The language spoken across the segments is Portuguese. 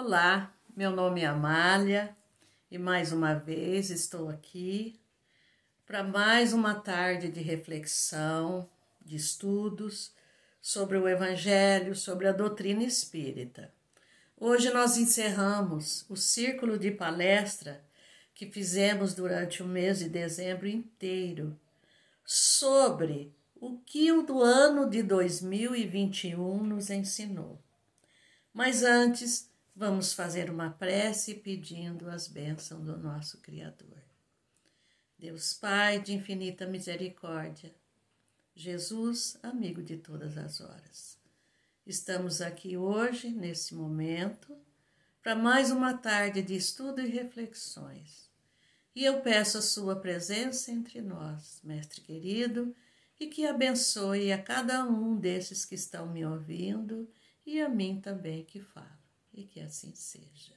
Olá, meu nome é Amália e mais uma vez estou aqui para mais uma tarde de reflexão, de estudos sobre o Evangelho, sobre a doutrina espírita. Hoje nós encerramos o círculo de palestra que fizemos durante o mês de dezembro inteiro sobre o que o ano de 2021 nos ensinou. Mas antes, vamos fazer uma prece pedindo as bênçãos do nosso Criador. Deus Pai de infinita misericórdia, Jesus, amigo de todas as horas. Estamos aqui hoje, nesse momento, para mais uma tarde de estudo e reflexões. E eu peço a sua presença entre nós, Mestre querido, e que abençoe a cada um desses que estão me ouvindo e a mim também que falo, e que assim seja.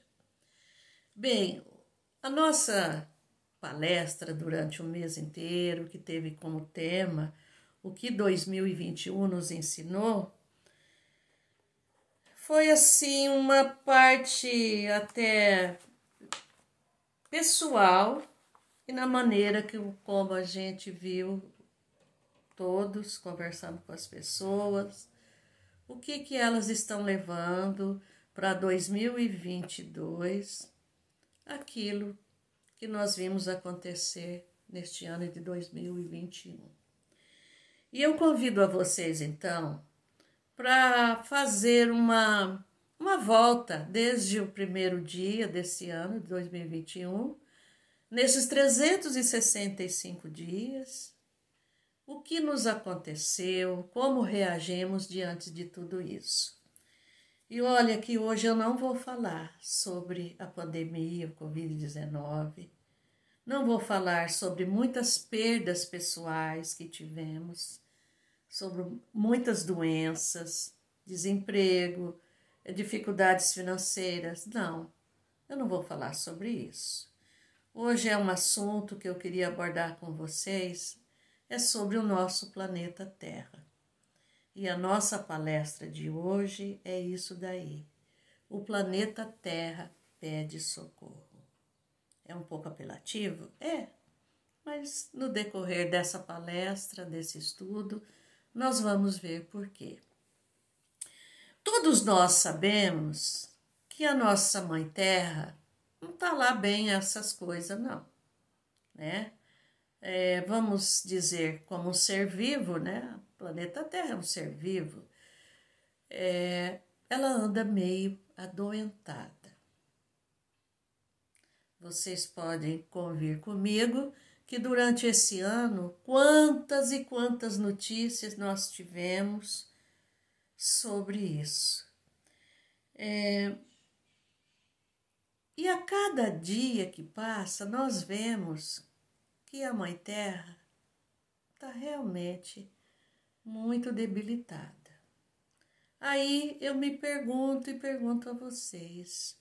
Bem, a nossa palestra durante o mês inteiro, que teve como tema o que 2021 nos ensinou, foi assim uma parte até pessoal e na maneira como a gente viu todos conversando com as pessoas, o que elas estão levando para 2022, aquilo que nós vimos acontecer neste ano de 2021. E eu convido a vocês, então, para fazer uma volta desde o primeiro dia desse ano de 2021, nesses 365 dias, o que nos aconteceu, como reagimos diante de tudo isso. E olha que hoje eu não vou falar sobre a pandemia, o Covid-19, não vou falar sobre muitas perdas pessoais que tivemos, sobre muitas doenças, desemprego, dificuldades financeiras. Não, eu não vou falar sobre isso. Hoje é um assunto que eu queria abordar com vocês, é sobre o nosso planeta Terra. E a nossa palestra de hoje é isso daí. O planeta Terra pede socorro. É um pouco apelativo? É, mas no decorrer dessa palestra, desse estudo, nós vamos ver por quê. Todos nós sabemos que a nossa Mãe Terra não está lá bem essas coisas, não, né? Vamos dizer, como um ser vivo, né? O planeta Terra é um ser vivo. Ela anda meio adoentada. Vocês podem convir comigo que durante esse ano, quantas e quantas notícias nós tivemos sobre isso. E a cada dia que passa, nós vemos que a Mãe Terra está realmente muito debilitada. Aí eu me pergunto e pergunto a vocês,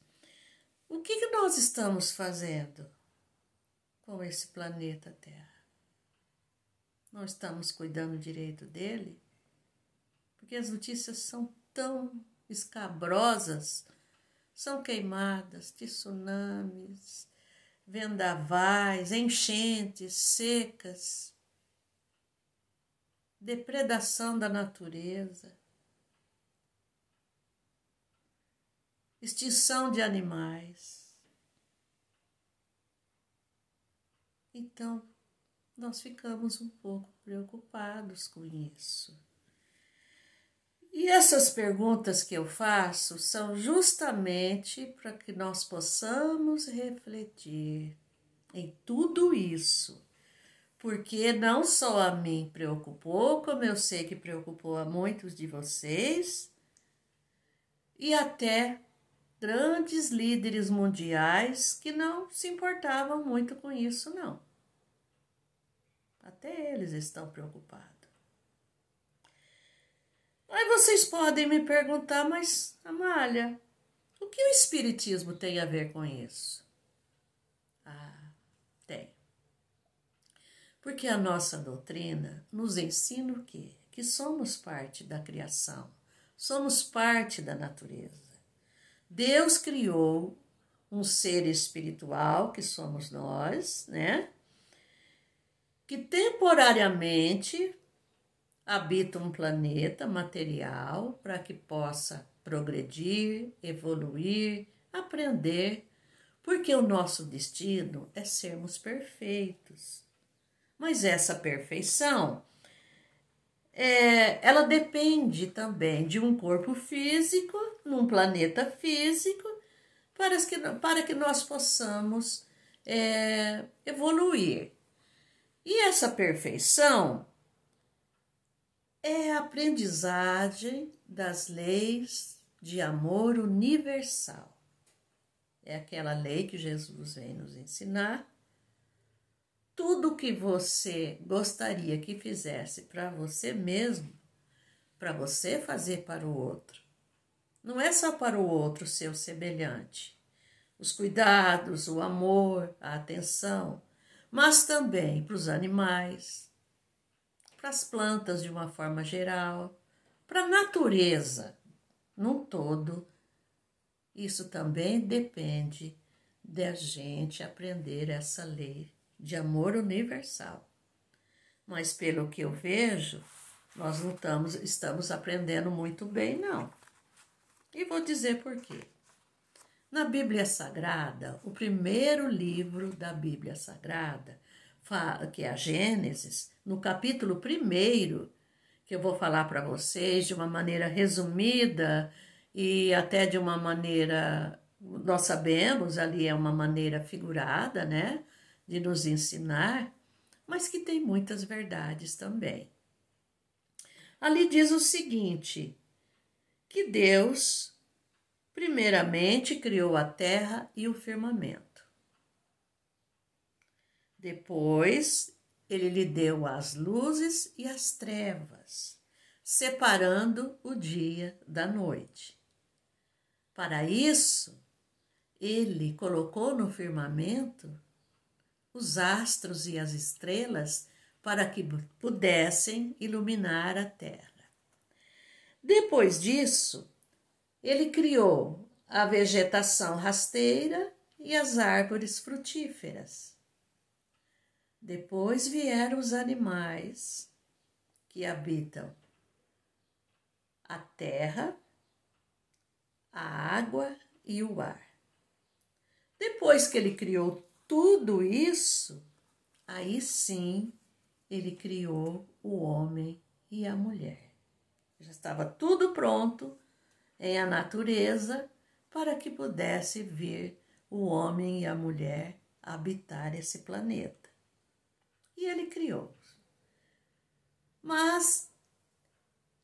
o que nós estamos fazendo com esse planeta Terra? Não estamos cuidando direito dele? Porque as notícias são tão escabrosas, são queimadas, tsunamis, vendavais, enchentes, secas, depredação da natureza, extinção de animais. Então, nós ficamos um pouco preocupados com isso. E essas perguntas que eu faço são justamente para que nós possamos refletir em tudo isso, porque não só a mim preocupou, como eu sei que preocupou a muitos de vocês, e até grandes líderes mundiais que não se importavam muito com isso, não. Até eles estão preocupados. Aí vocês podem me perguntar, mas Amália, o que o Espiritismo tem a ver com isso? Ah, tem. Porque a nossa doutrina nos ensina o quê? Que somos parte da criação, somos parte da natureza. Deus criou um ser espiritual, que somos nós, né? Que temporariamente habita um planeta material para que possa progredir, evoluir, aprender, porque o nosso destino é sermos perfeitos. Mas essa perfeição, ela depende também de um corpo físico, num planeta físico, para que nós possamos evoluir. E essa perfeição é a aprendizagem das leis de amor universal. É aquela lei que Jesus vem nos ensinar. Tudo que você gostaria que fizesse para você mesmo, para você fazer para o outro. Não é só para o outro, seu semelhante. Os cuidados, o amor, a atenção, mas também para os animais, para as plantas de uma forma geral, para a natureza num todo. Isso também depende da gente aprender essa lei de amor universal. Mas pelo que eu vejo, nós não estamos aprendendo muito bem, não. E vou dizer por quê. Na Bíblia Sagrada, o primeiro livro da Bíblia Sagrada, que é a Gênesis, no capítulo 1, que eu vou falar para vocês de uma maneira resumida e até de uma maneira, nós sabemos, ali é uma maneira figurada, né, de nos ensinar, mas que tem muitas verdades também. Ali diz o seguinte, que Deus primeiramente criou a terra e o firmamento. Depois, ele lhe deu as luzes e as trevas, separando o dia da noite. Para isso, ele colocou no firmamento os astros e as estrelas para que pudessem iluminar a terra. Depois disso, ele criou a vegetação rasteira e as árvores frutíferas. Depois vieram os animais que habitam a terra, a água e o ar. Depois que ele criou tudo isso, aí sim ele criou o homem e a mulher. Já estava tudo pronto em a natureza para que pudesse vir o homem e a mulher habitar esse planeta. E ele criou. Mas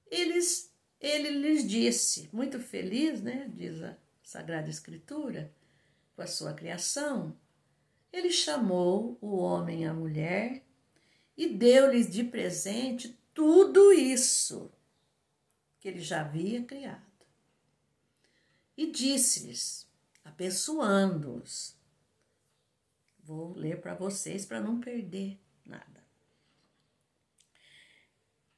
ele lhes disse, muito feliz, né, diz a Sagrada Escritura, com a sua criação, ele chamou o homem e a mulher e deu-lhes de presente tudo isso que ele já havia criado. E disse-lhes, abençoando-os, vou ler para vocês para não perder nada.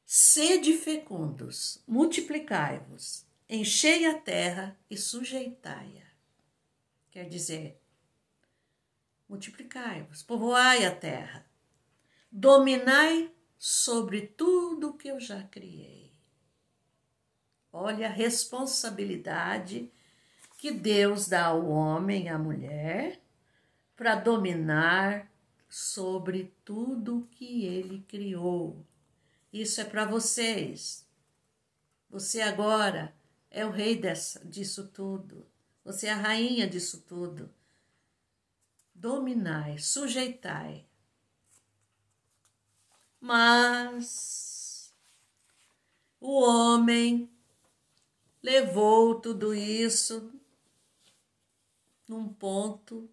Sede fecundos, multiplicai-vos, enchei a terra e sujeitai-a. Quer dizer, multiplicai-vos, povoai a terra, dominai sobre tudo que eu já criei. Olha a responsabilidade que Deus dá ao homem e à mulher para dominar sobre tudo que ele criou. Isso é para vocês. Você agora é o rei disso tudo. Você é a rainha disso tudo. Dominai, sujeitai. Mas o homem levou tudo isso num ponto,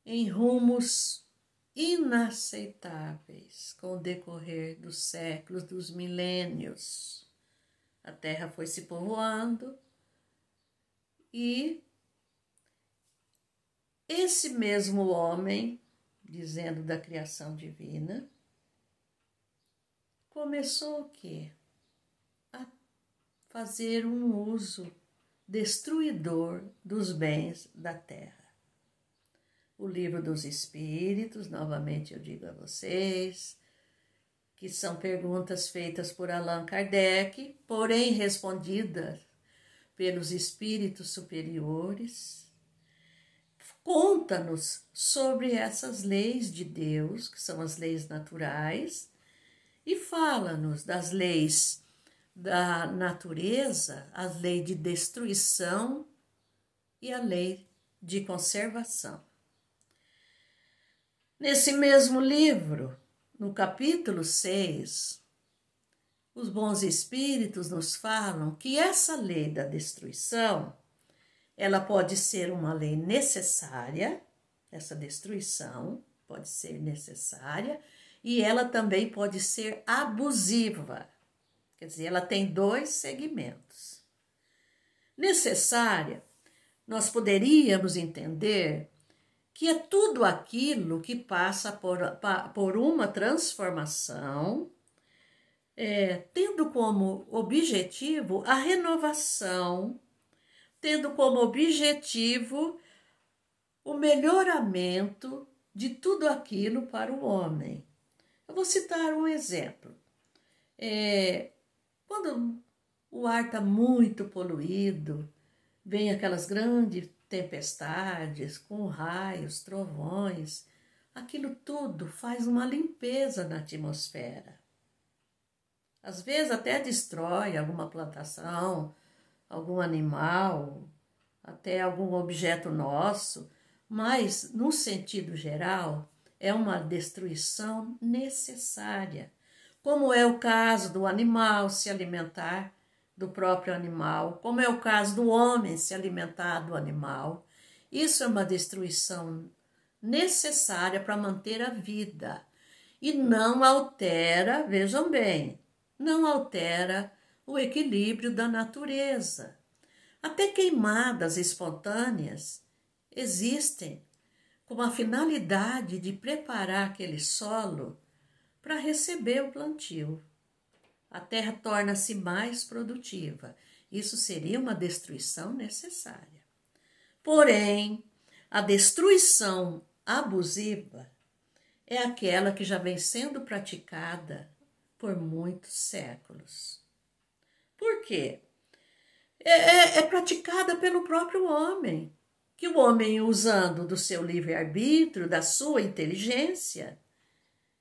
em rumos inaceitáveis com o decorrer dos séculos, dos milênios. A terra foi se povoando e esse mesmo homem, dizendo da criação divina, começou o quê? A fazer um uso destruidor dos bens da terra. O Livro dos Espíritos, novamente eu digo a vocês, que são perguntas feitas por Allan Kardec, porém respondidas pelos espíritos superiores, conta-nos sobre essas leis de Deus, que são as leis naturais, e fala-nos das leis da natureza, a lei de destruição e a lei de conservação. Nesse mesmo livro, no capítulo 6, os bons espíritos nos falam que essa lei da destruição, ela pode ser uma lei necessária, essa destruição pode ser necessária, e ela também pode ser abusiva. Quer dizer, ela tem dois segmentos. Necessária, nós poderíamos entender que é tudo aquilo que passa por uma transformação, tendo como objetivo a renovação, tendo como objetivo o melhoramento de tudo aquilo para o homem. Eu vou citar um exemplo. Quando o ar está muito poluído, vem aquelas grandes tempestades com raios, trovões, aquilo tudo faz uma limpeza na atmosfera. Às vezes até destrói alguma plantação, algum animal, até algum objeto nosso, mas, no sentido geral, é uma destruição necessária, como é o caso do animal se alimentar do próprio animal, como é o caso do homem se alimentar do animal. Isso é uma destruição necessária para manter a vida e não altera, vejam bem, não altera o equilíbrio da natureza. Até queimadas espontâneas existem com a finalidade de preparar aquele solo para receber o plantio. A terra torna-se mais produtiva. Isso seria uma destruição necessária. Porém, a destruição abusiva é aquela que já vem sendo praticada por muitos séculos. Por quê? É praticada pelo próprio homem, que o homem, usando do seu livre-arbítrio, da sua inteligência,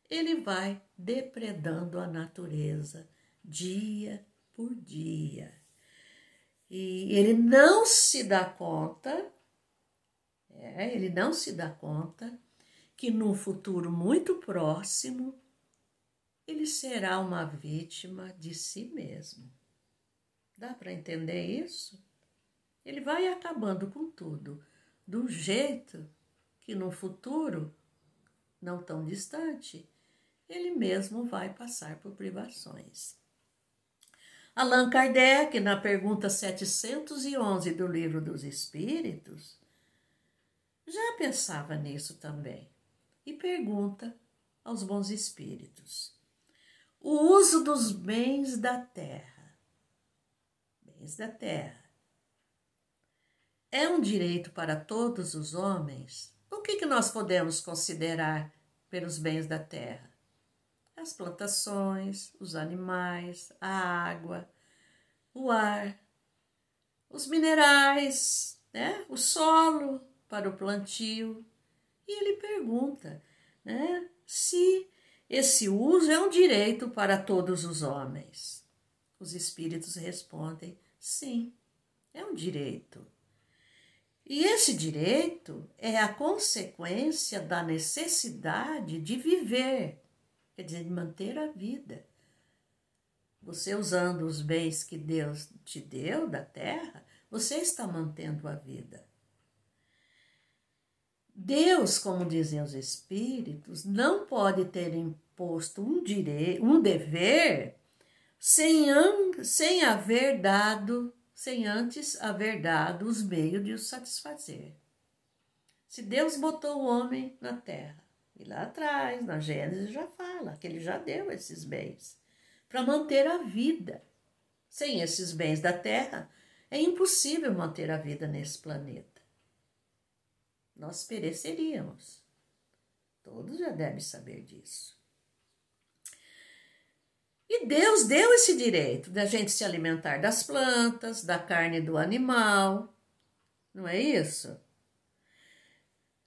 ele vai depredando a natureza dia por dia. E ele não se dá conta, que num futuro muito próximo, ele será uma vítima de si mesmo. Dá para entender isso? Ele vai acabando com tudo, do jeito que no futuro, não tão distante, ele mesmo vai passar por privações. Allan Kardec, na pergunta 711 do Livro dos Espíritos, já pensava nisso também e pergunta aos bons espíritos: o uso dos bens da terra, é um direito para todos os homens? O que nós podemos considerar pelos bens da terra? As plantações, os animais, a água, o ar, os minerais, o solo para o plantio. E ele pergunta, se esse uso é um direito para todos os homens. Os espíritos respondem, sim, é um direito. E esse direito é a consequência da necessidade de viver, quer dizer, de manter a vida. Você usando os bens que Deus te deu da terra, você está mantendo a vida. Deus, como dizem os espíritos, não pode ter imposto um dever sem antes haver dado os meios de o satisfazer. Se Deus botou o homem na terra, e lá atrás, na Gênesis, já fala que ele já deu esses bens para manter a vida. Sem esses bens da terra, É impossível manter a vida nesse planeta. Nós pereceríamos. Todos já devem saber disso. E Deus deu esse direito da gente se alimentar das plantas, da carne do animal, não é isso?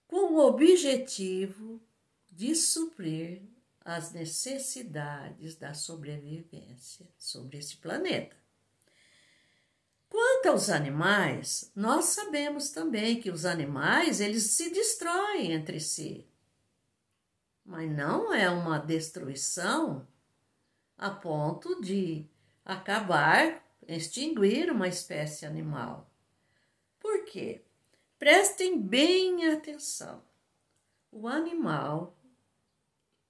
Com o objetivo de suprir as necessidades da sobrevivência sobre esse planeta. Quanto aos animais, nós sabemos também que os animais, eles se destroem entre si. Mas não é uma destruição a ponto de acabar, extinguir uma espécie animal. Por quê? Prestem bem atenção. O animal,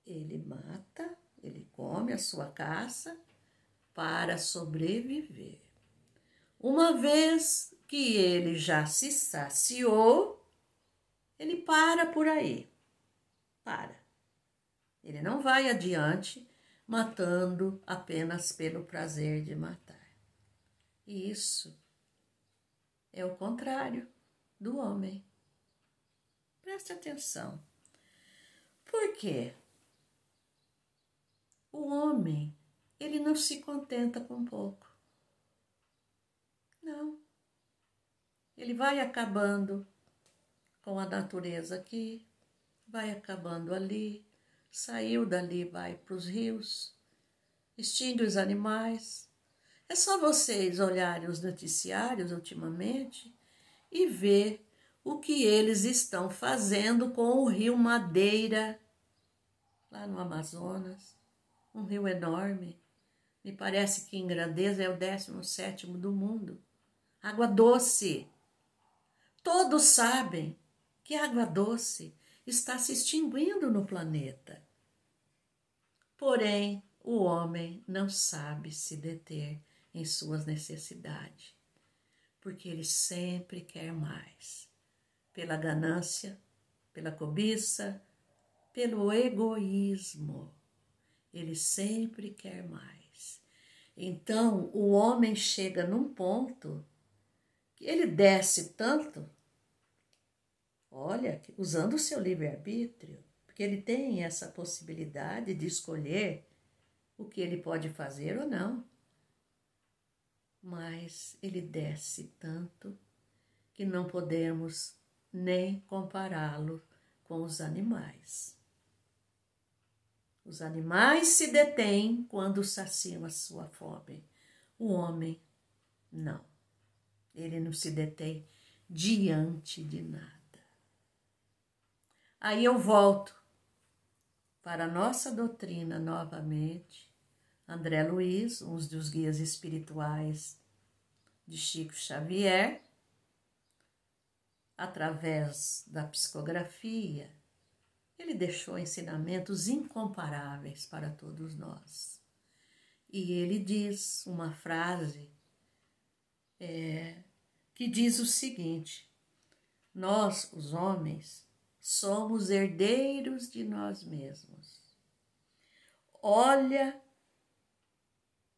ele mata, ele come a sua caça para sobreviver. Uma vez que ele já se saciou, ele para por aí. Para. Ele não vai adiante matando apenas pelo prazer de matar. E isso é o contrário do homem. Preste atenção. Por quê? O homem, ele não se contenta com pouco. Não. Ele vai acabando com a natureza aqui, vai acabando ali, saiu dali, vai para os rios, extingue os animais. É só vocês olharem os noticiários ultimamente e ver o que eles estão fazendo com o rio Madeira, lá no Amazonas, um rio enorme. Me parece que em grandeza é o 17º do mundo. Água doce. Todos sabem que a água doce está se extinguindo no planeta. Porém, o homem não sabe se deter em suas necessidades, porque ele sempre quer mais. Pela ganância, pela cobiça, pelo egoísmo. Ele sempre quer mais. Então, o homem chega num ponto que ele desce tanto, olha, usando o seu livre-arbítrio, porque ele tem essa possibilidade de escolher o que ele pode fazer ou não. Mas ele desce tanto que não podemos nem compará-lo com os animais. Os animais se detêm quando saciam a sua fome. O homem, não. Ele não se detém diante de nada. Aí eu volto para a nossa doutrina novamente. André Luiz, um dos guias espirituais de Chico Xavier, através da psicografia, ele deixou ensinamentos incomparáveis para todos nós. E ele diz uma frase que diz o seguinte: nós, os homens, somos herdeiros de nós mesmos. Olha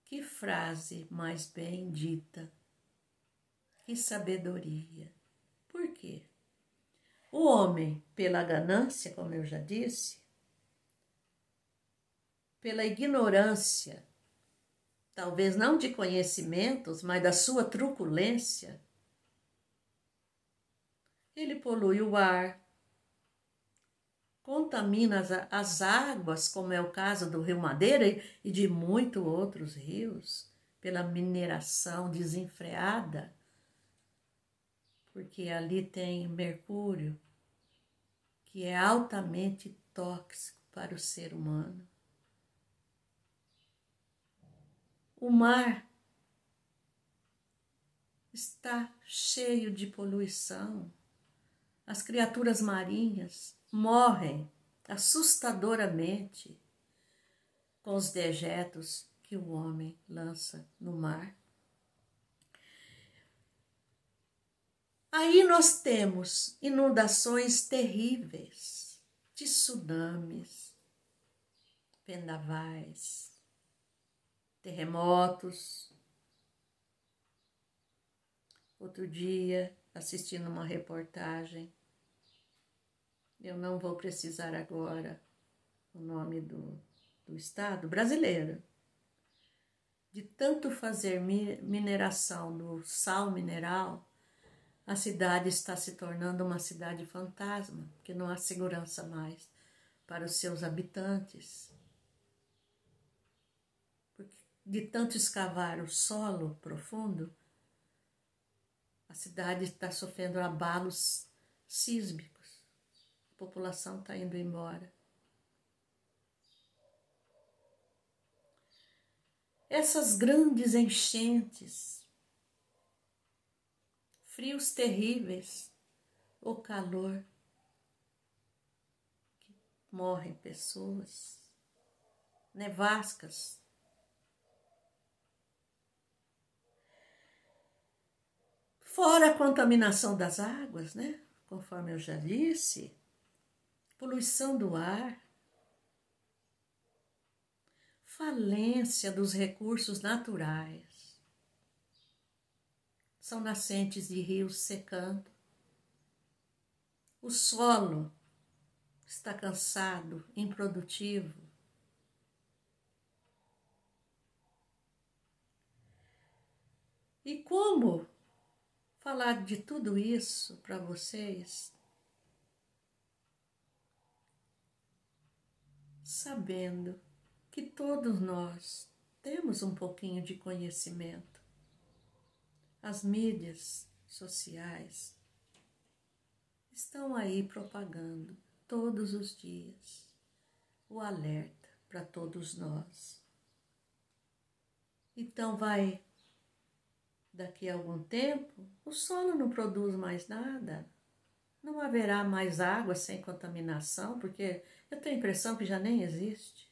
que frase mais bem dita, que sabedoria. Por quê? O homem, pela ganância, como eu já disse, pela ignorância, talvez não de conhecimentos, mas da sua truculência, ele polui o ar, contamina as águas, como é o caso do Rio Madeira e de muitos outros rios, pela mineração desenfreada, porque ali tem mercúrio, que é altamente tóxico para o ser humano. O mar está cheio de poluição. As criaturas marinhas morrem assustadoramente com os dejetos que o homem lança no mar. Aí nós temos inundações terríveis, tsunamis, vendavais, terremotos. Outro dia, assistindo uma reportagem, eu não vou precisar agora o nome do estado brasileiro, de tanto fazer mineração do sal mineral, a cidade está se tornando uma cidade fantasma, porque não há segurança mais para os seus habitantes. Porque de tanto escavar o solo profundo, a cidade está sofrendo abalos sísmicos. A população está indo embora. Essas grandes enchentes, frios terríveis, o calor, que morrem pessoas, nevascas. Fora a contaminação das águas, né? Conforme eu já disse, poluição do ar, falência dos recursos naturais. São nascentes de rios secando. O solo está cansado, improdutivo. E como falar de tudo isso para vocês, sabendo que todos nós temos um pouquinho de conhecimento. As mídias sociais estão aí propagando todos os dias o alerta para todos nós. Então daqui a algum tempo, o solo não produz mais nada, não haverá mais água sem contaminação, porque eu tenho a impressão que já nem existe.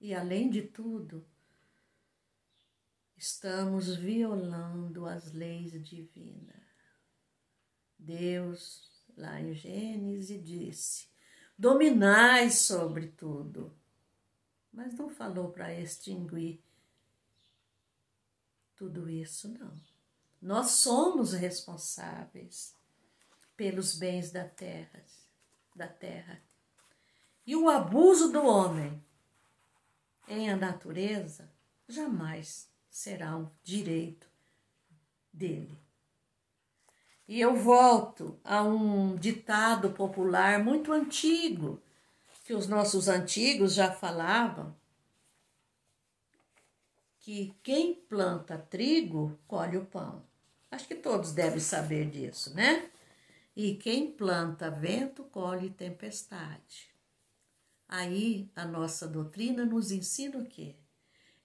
E além de tudo, estamos violando as leis divinas. Deus, lá em Gênesis, disse: dominai sobre tudo. Mas não falou para extinguir tudo isso, não. Nós somos responsáveis pelos bens da terra. E o abuso do homem em a natureza jamais será um direito dele. E eu volto a um ditado popular muito antigo, que os nossos antigos já falavam, que quem planta trigo, colhe o pão. Acho que todos devem saber disso, né? E quem planta vento, colhe tempestade. Aí a nossa doutrina nos ensina o quê?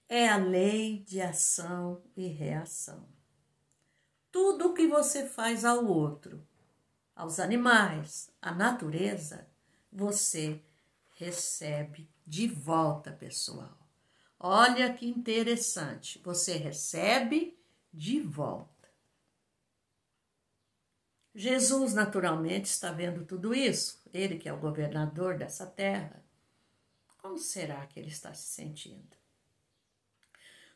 É a lei de ação e reação. Tudo o que você faz ao outro, aos animais, à natureza, você recebe de volta, pessoal. Olha que interessante, você recebe de volta. Jesus, naturalmente, está vendo tudo isso, ele que é o governador dessa terra. Como será que ele está se sentindo?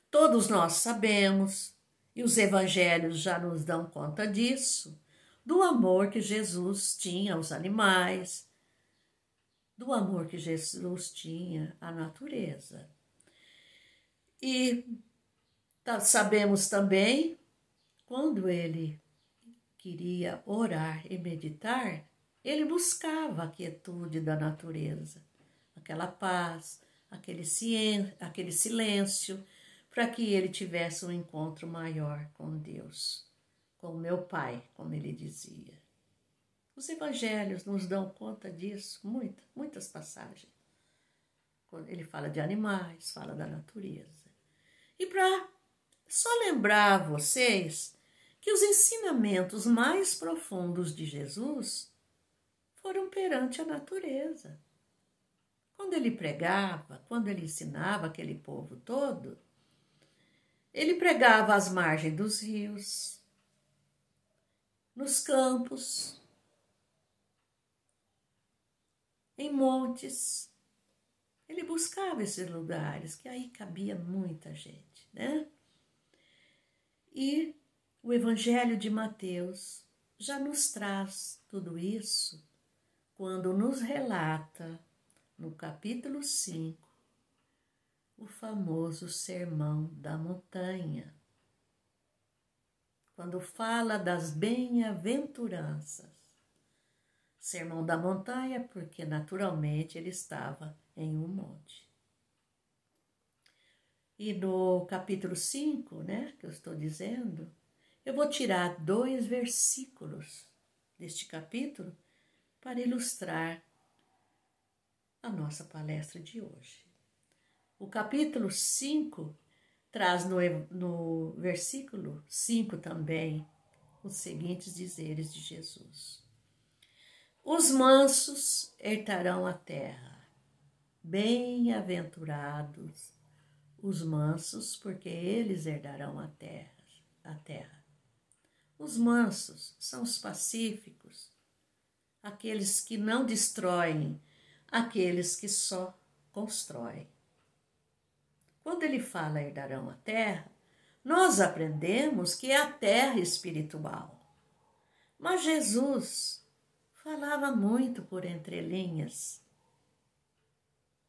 Todos nós sabemos, e os evangelhos já nos dão conta disso, do amor que Jesus tinha aos animais, do amor que Jesus tinha à natureza. E sabemos também, quando ele queria orar e meditar, ele buscava a quietude da natureza, aquela paz, aquele silêncio, para que ele tivesse um encontro maior com Deus, com meu Pai, como ele dizia. Os evangelhos nos dão conta disso, muitas passagens. Quando ele fala de animais, fala da natureza. E para só lembrar a vocês que os ensinamentos mais profundos de Jesus foram perante a natureza. Quando ele pregava, quando ele ensinava aquele povo todo, ele pregava às margens dos rios, nos campos, em montes. Ele buscava esses lugares, que aí cabia muita gente, né? E o Evangelho de Mateus já nos traz tudo isso quando nos relata, no capítulo 5, o famoso Sermão da Montanha, quando fala das bem-aventuranças. Sermão da Montanha, porque naturalmente ele estava em um monte. E no capítulo 5, que eu estou dizendo, eu vou tirar 2 versículos deste capítulo para ilustrar a nossa palestra de hoje. O capítulo 5 traz no versículo 5 também os seguintes dizeres de Jesus. Os mansos herdarão a terra, bem-aventurados os mansos, porque eles herdarão a terra. Os mansos são os pacíficos, aqueles que não destroem, aqueles que só constroem. Quando ele fala herdarão a terra, nós aprendemos que é a terra espiritual. Mas Jesus falava muito por entrelinhas.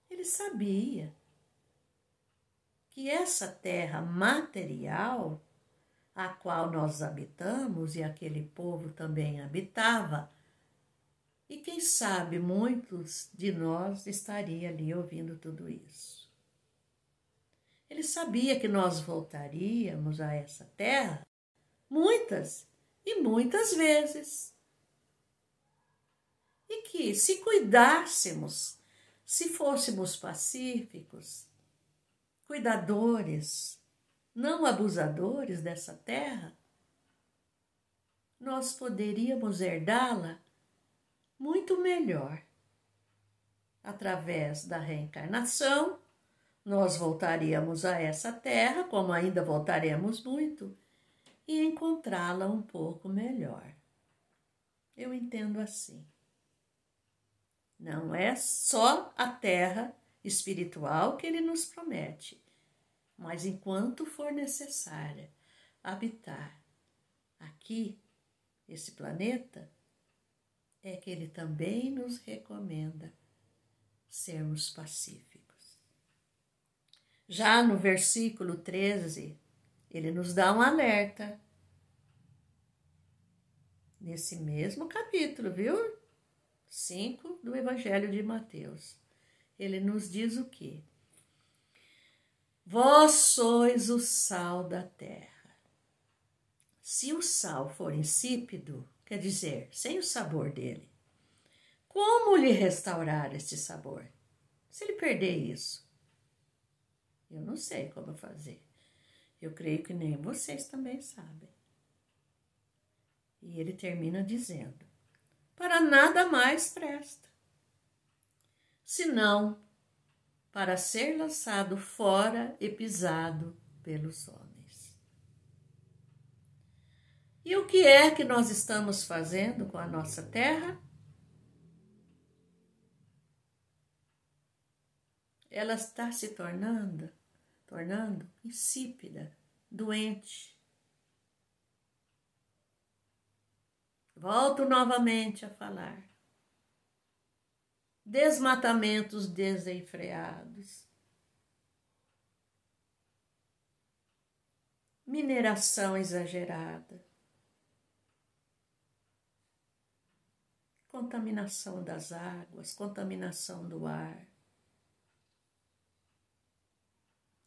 Ele sabia que essa terra material, a qual nós habitamos e aquele povo também habitava, e quem sabe muitos de nós estaria ali ouvindo tudo isso. Ele sabia que nós voltaríamos a essa terra muitas e muitas vezes. E que se cuidássemos, se fôssemos pacíficos, cuidadores, não abusadores dessa terra, nós poderíamos herdá-la muito melhor. Através da reencarnação, nós voltaríamos a essa terra, como ainda voltaremos muito, e encontrá-la um pouco melhor. Eu entendo assim. Não é só a terra espiritual que ele nos promete, mas enquanto for necessária habitar aqui, esse planeta, é que ele também nos recomenda sermos pacíficos. Já no versículo 13, ele nos dá um alerta. Nesse mesmo capítulo, viu? 5 do Evangelho de Mateus. Ele nos diz o quê? Vós sois o sal da terra. Se o sal for insípido, quer dizer, sem o sabor dele, como lhe restaurar este sabor? Se ele perder isso, eu não sei como fazer. Eu creio que nem vocês também sabem. E ele termina dizendo, para nada mais presta, senão para ser lançado fora e pisado pelos homens. E o que é que nós estamos fazendo com a nossa terra? Ela está se tornando insípida, doente. Volto novamente a falar. Desmatamentos desenfreados. Mineração exagerada. Contaminação das águas, contaminação do ar.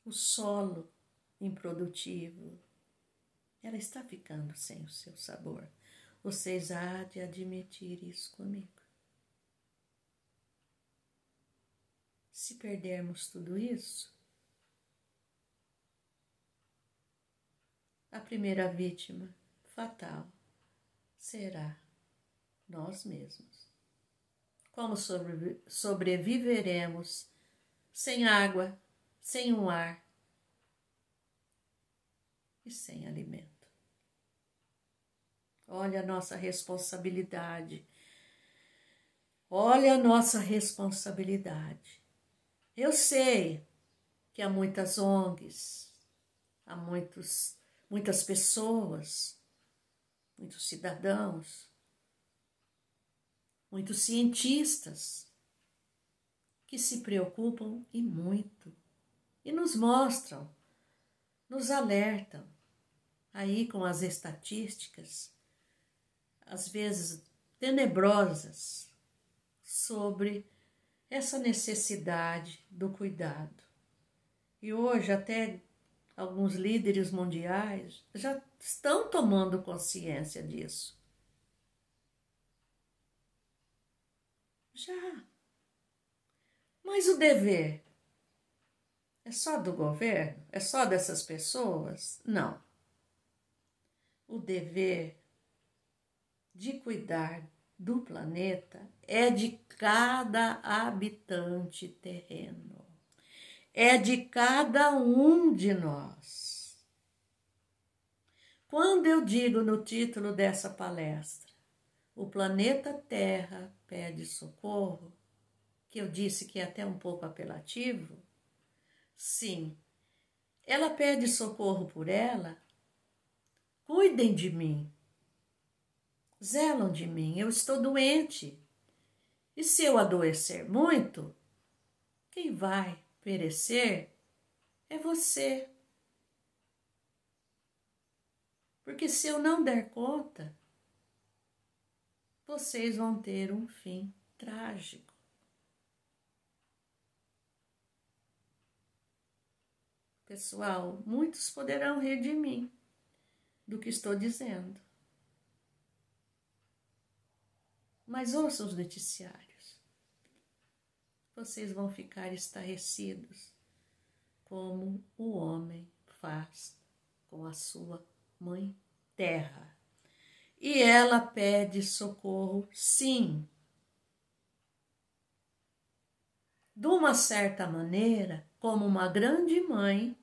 O solo improdutivo, ela está ficando sem o seu sabor. Vocês há de admitir isso comigo. Se perdermos tudo isso, a primeira vítima fatal será nós mesmos. Como sobreviveremos sem água, sem um ar e sem alimento? Olha a nossa responsabilidade. Olha a nossa responsabilidade. Eu sei que há muitas ONGs, há muitos muitas pessoas, muitos cidadãos, muitos cientistas que se preocupam e muito e nos mostram, nos alertam aí com as estatísticas, às vezes tenebrosas, sobre essa necessidade do cuidado. E hoje até alguns líderes mundiais já estão tomando consciência disso. Já. Mas o dever é só do governo? É só dessas pessoas? Não. O dever de cuidar do planeta é de cada habitante terreno. É de cada um de nós. Quando eu digo no título dessa palestra, o planeta Terra pede socorro, que eu disse que é até um pouco apelativo, sim, ela pede socorro por ela. Cuidem de mim, zelam de mim, eu estou doente. E se eu adoecer muito, quem vai perecer é você. Porque se eu não der conta, vocês vão ter um fim trágico. Pessoal, muitos poderão rir de mim, do que estou dizendo. Mas ouçam os noticiários. Vocês vão ficar estarrecidos, como o homem faz com a sua mãe terra. E ela pede socorro, sim. De uma certa maneira, como uma grande mãe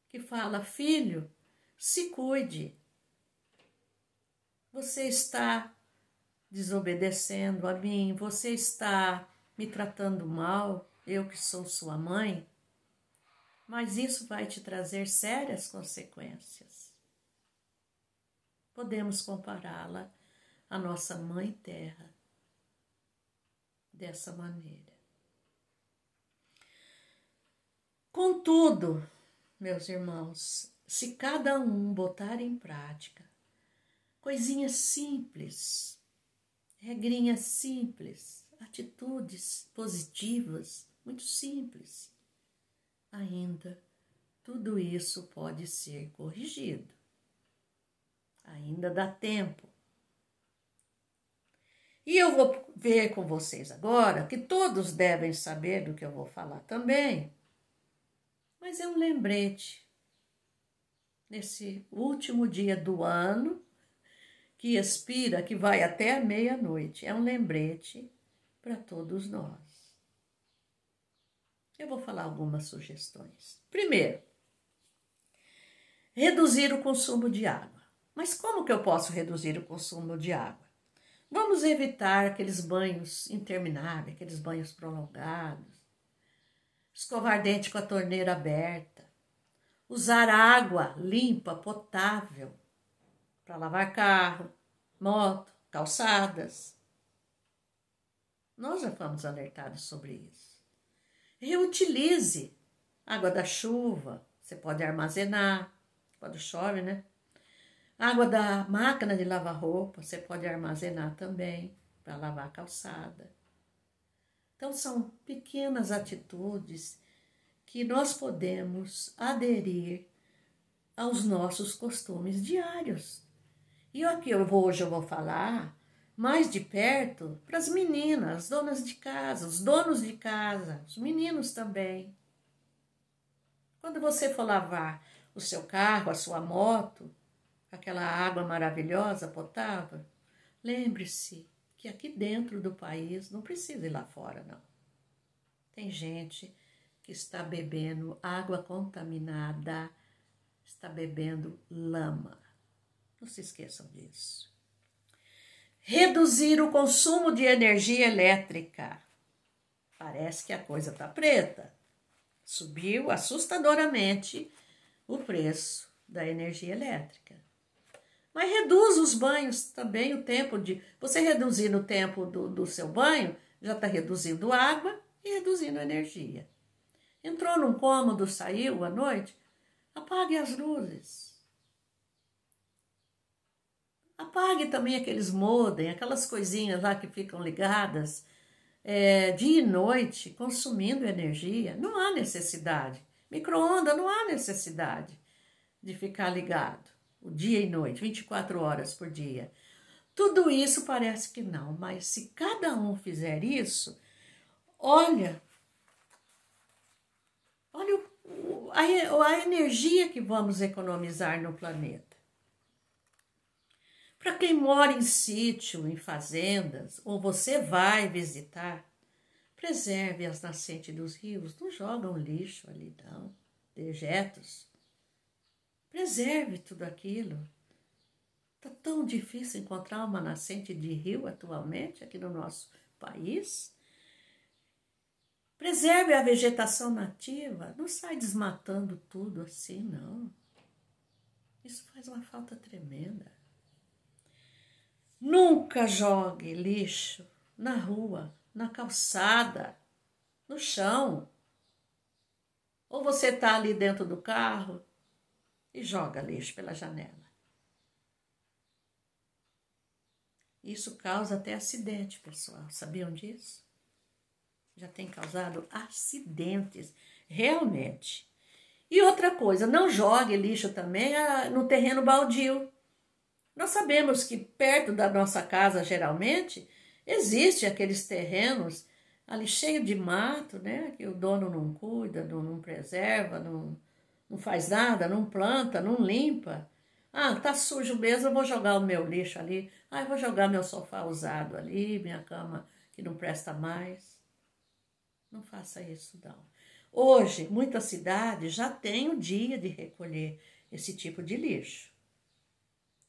que fala: filho, se cuide. Você está desobedecendo a mim, você está me tratando mal, eu que sou sua mãe, mas isso vai te trazer sérias consequências. Podemos compará-la à nossa mãe terra dessa maneira. Contudo, meus irmãos, se cada um botar em prática coisinhas simples, regrinhas simples, atitudes positivas, muito simples, ainda tudo isso pode ser corrigido. Ainda dá tempo. E eu vou ver com vocês agora, que todos devem saber do que eu vou falar também, mas é um lembrete nesse último dia do ano, que expira, que vai até a meia-noite. É um lembrete para todos nós. Eu vou falar algumas sugestões. Primeiro, reduzir o consumo de água. Mas como que eu posso reduzir o consumo de água? Vamos evitar aqueles banhos intermináveis, aqueles banhos prolongados. Escovar dente com a torneira aberta. Usar água limpa, potável, para lavar carro, moto, calçadas. Nós já fomos alertados sobre isso. Reutilize água da chuva, você pode armazenar, quando chove, né? Água da máquina de lavar roupa, você pode armazenar também para lavar a calçada. Então são pequenas atitudes que nós podemos aderir aos nossos costumes diários. E aqui hoje eu vou falar mais de perto para as meninas, as donas de casa, os donos de casa, os meninos também. Quando você for lavar o seu carro, a sua moto, aquela água maravilhosa, potável, lembre-se que aqui dentro do país não precisa ir lá fora, não. Tem gente que está bebendo água contaminada, está bebendo lama. Não se esqueçam disso. Reduzir o consumo de energia elétrica. Parece que a coisa está preta. Subiu assustadoramente o preço da energia elétrica. Mas reduz os banhos também, o tempo de... Você reduzindo o tempo do seu banho, já está reduzindo água e reduzindo energia. Entrou num cômodo, saiu à noite, apague as luzes. Apague também aqueles modem, aquelas coisinhas lá que ficam ligadas dia e noite, consumindo energia. Não há necessidade. Micro-ondas, não há necessidade de ficar ligado o dia e noite, 24 horas por dia. Tudo isso parece que não, mas se cada um fizer isso, olha a energia que vamos economizar no planeta. Para quem mora em sítio, em fazendas, ou você vai visitar, preserve as nascentes dos rios, não jogam lixo ali não, dejetos. Preserve tudo aquilo. Está tão difícil encontrar uma nascente de rio atualmente aqui no nosso país. Preserve a vegetação nativa, não sai desmatando tudo assim, não. Isso faz uma falta tremenda. Nunca jogue lixo na rua, na calçada, no chão. Ou você está ali dentro do carro e joga lixo pela janela. Isso causa até acidente, pessoal. Sabiam disso? Já tem causado acidentes, realmente. E outra coisa, não jogue lixo também no terreno baldio. Nós sabemos que perto da nossa casa, geralmente, existe aqueles terrenos ali cheio de mato, né? Que o dono não cuida, não preserva, não faz nada, não planta, não limpa. Ah, tá sujo mesmo, eu vou jogar o meu lixo ali. Ah, eu vou jogar meu sofá usado ali, minha cama que não presta mais. Não faça isso, não. Hoje, muitas cidades já têm o dia de recolher esse tipo de lixo.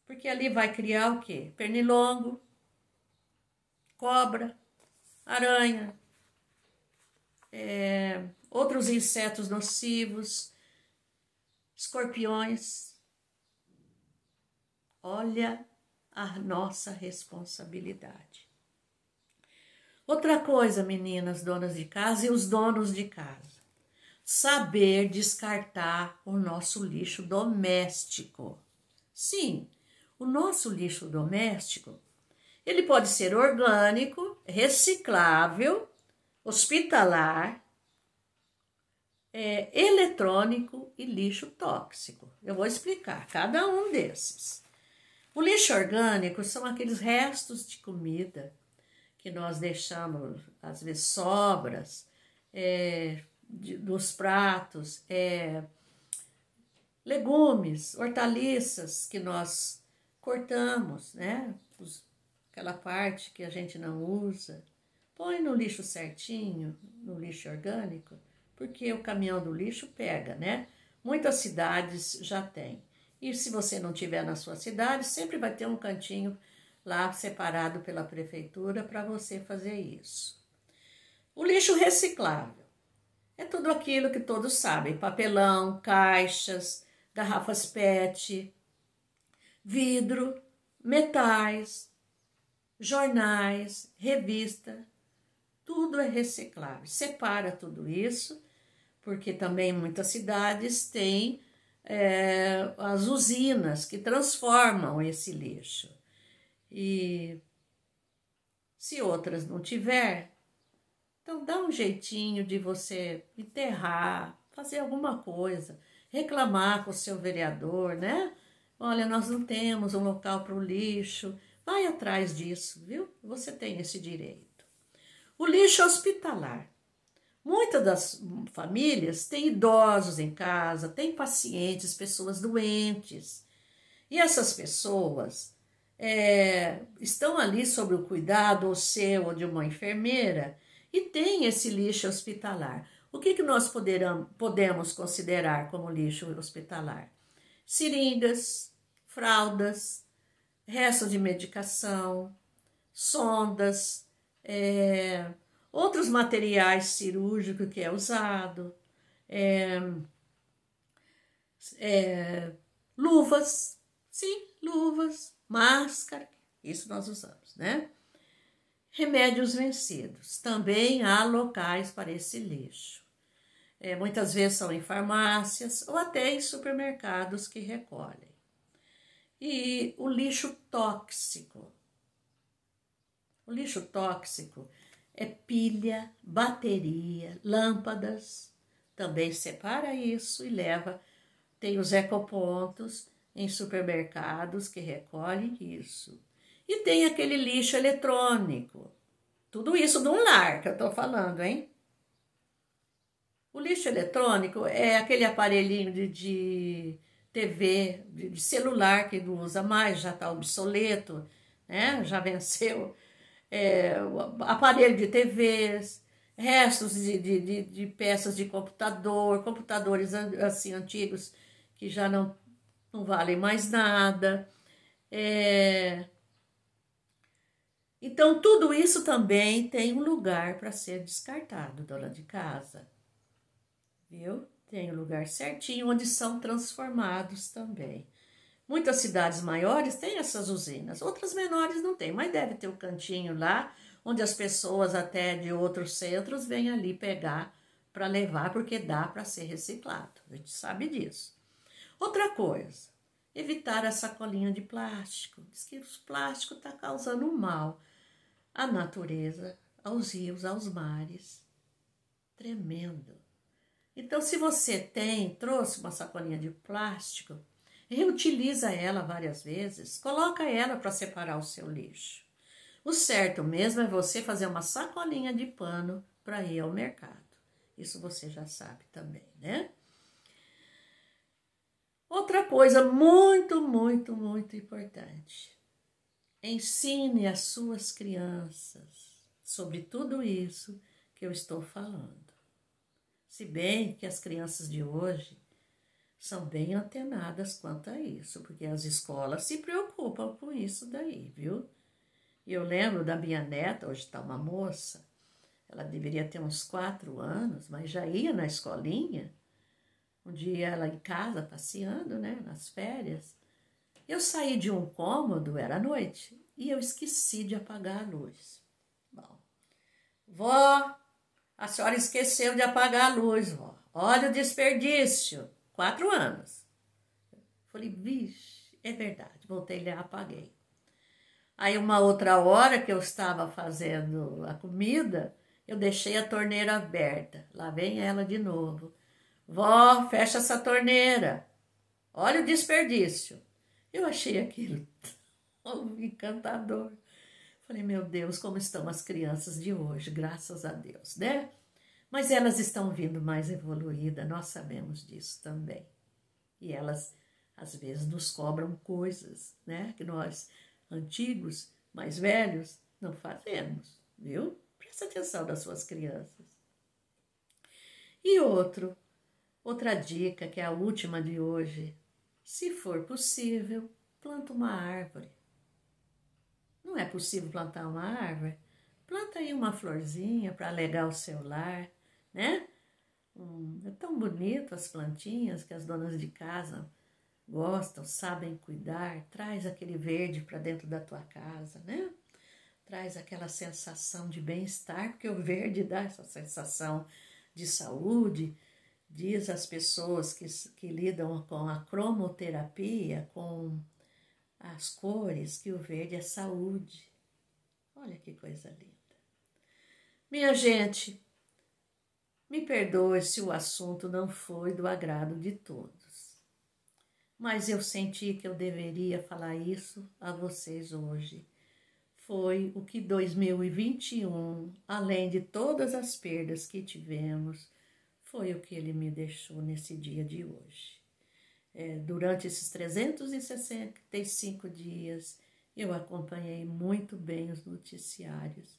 Porque ali vai criar o quê? Pernilongo, cobra, aranha, outros insetos nocivos, escorpiões. Olha a nossa responsabilidade. Outra coisa, meninas, donas de casa e os donos de casa. Saber descartar o nosso lixo doméstico. Sim, o nosso lixo doméstico, ele pode ser orgânico, reciclável, hospitalar, eletrônico e lixo tóxico. Eu vou explicar cada um desses. O lixo orgânico são aqueles restos de comida que nós deixamos, às vezes sobras dos pratos, legumes, hortaliças que nós cortamos, né? Aquela parte que a gente não usa, põe no lixo certinho, no lixo orgânico, porque o caminhão do lixo pega, né? Muitas cidades já têm. E se você não tiver na sua cidade, sempre vai ter um cantinho lá separado pela prefeitura para você fazer isso. O lixo reciclável é tudo aquilo que todos sabem: papelão, caixas, garrafas PET, vidro, metais, jornais, revista, tudo é reciclável. Separa tudo isso, porque também muitas cidades têm as usinas que transformam esse lixo. E se outras não tiver, então dá um jeitinho de você enterrar, fazer alguma coisa, reclamar com o seu vereador, né? Olha, nós não temos um local para o lixo. Vai atrás disso, viu? Você tem esse direito. O lixo hospitalar. Muitas das famílias têm idosos em casa, têm pacientes, pessoas doentes. E essas pessoas estão ali sob o cuidado ou seu ou de uma enfermeira e tem esse lixo hospitalar. O que nós podemos considerar como lixo hospitalar? Seringas, fraldas, restos de medicação, sondas, outros materiais cirúrgicos que é usado, Luvas, sim, luvas, máscara, isso nós usamos, né? Remédios vencidos, também há locais para esse lixo. Muitas vezes são em farmácias ou até em supermercados que recolhem. E o lixo tóxico. O lixo tóxico é pilha, bateria, lâmpadas. Também separa isso e leva. Tem os ecopontos em supermercados que recolhem isso. E tem aquele lixo eletrônico. Tudo isso de um lar que eu estou falando, hein? O lixo eletrônico é aquele aparelhinho de TV, de celular que não usa mais, já está obsoleto, né? Já venceu. O aparelho de TVs, restos de peças de computador, computadores assim antigos que já não valem mais nada. Então, tudo isso também tem um lugar para ser descartado, dona de casa. Viu? Tem um lugar certinho onde são transformados também. Muitas cidades maiores têm essas usinas, outras menores não tem, mas deve ter um cantinho lá onde as pessoas até de outros centros vêm ali pegar para levar, porque dá para ser reciclado. A gente sabe disso. Outra coisa, evitar a sacolinha de plástico. Diz que o plástico está causando um mal à natureza, aos rios, aos mares. Tremendo. Então, se você trouxe uma sacolinha de plástico, reutiliza ela várias vezes, coloca ela para separar o seu lixo. O certo mesmo é você fazer uma sacolinha de pano para ir ao mercado. Isso você já sabe também, né? Outra coisa muito, muito, muito importante. Ensine as suas crianças sobre tudo isso que eu estou falando. Se bem que as crianças de hoje são bem antenadas quanto a isso, porque as escolas se preocupam com isso daí, viu? E eu lembro da minha neta, hoje está uma moça, ela deveria ter uns 4 anos, mas já ia na escolinha. Um dia ela em casa, passeando, né, nas férias. Eu saí de um cômodo, era noite, e eu esqueci de apagar a luz. Bom, vó, a senhora esqueceu de apagar a luz, vó. Olha o desperdício. 4 anos. Falei, vixe, é verdade. Voltei lá e apaguei. Aí uma outra hora que eu estava fazendo a comida, eu deixei a torneira aberta. Lá vem ela de novo. Vó, fecha essa torneira. Olha o desperdício. Eu achei aquilo tão encantador. Falei, meu Deus, como estão as crianças de hoje, graças a Deus, né? Mas elas estão vindo mais evoluídas, nós sabemos disso também. E elas, às vezes, nos cobram coisas, né? Que nós, antigos, mais velhos, não fazemos, viu? Presta atenção nas suas crianças. E outra dica, que é a última de hoje. Se for possível, planta uma árvore. Não é possível plantar uma árvore? Planta aí uma florzinha para alegar o seu lar, né? É tão bonito as plantinhas que as donas de casa gostam, sabem cuidar. Traz aquele verde para dentro da tua casa, né? Traz aquela sensação de bem-estar, porque o verde dá essa sensação de saúde. Diz as pessoas que lidam com a cromoterapia, com as cores, que o verde é saúde. Olha que coisa linda. Minha gente, me perdoe se o assunto não foi do agrado de todos, mas eu senti que eu deveria falar isso a vocês hoje. Foi o que 2021, além de todas as perdas que tivemos, foi o que ele me deixou nesse dia de hoje. Durante esses 365 dias, eu acompanhei muito bem os noticiários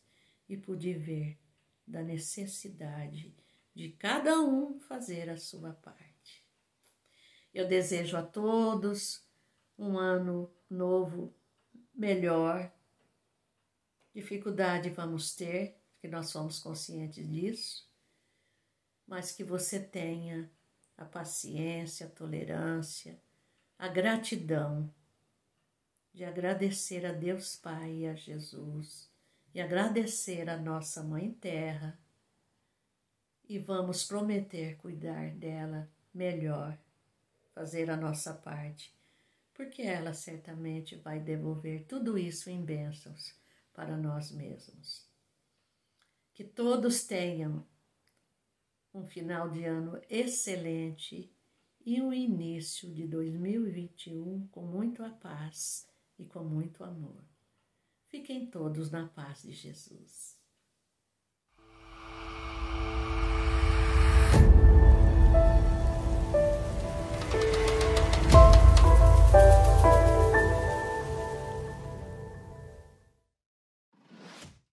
e pude ver da necessidade de cada um fazer a sua parte. Eu desejo a todos um ano novo melhor. Dificuldade vamos ter, que nós somos conscientes disso, mas que você tenha a paciência, a tolerância, a gratidão de agradecer a Deus Pai e a Jesus e agradecer a nossa Mãe Terra, e vamos prometer cuidar dela melhor, fazer a nossa parte, porque ela certamente vai devolver tudo isso em bênçãos para nós mesmos. Que todos tenham um final de ano excelente e um início de 2021 com muita paz e com muito amor. Fiquem todos na paz de Jesus.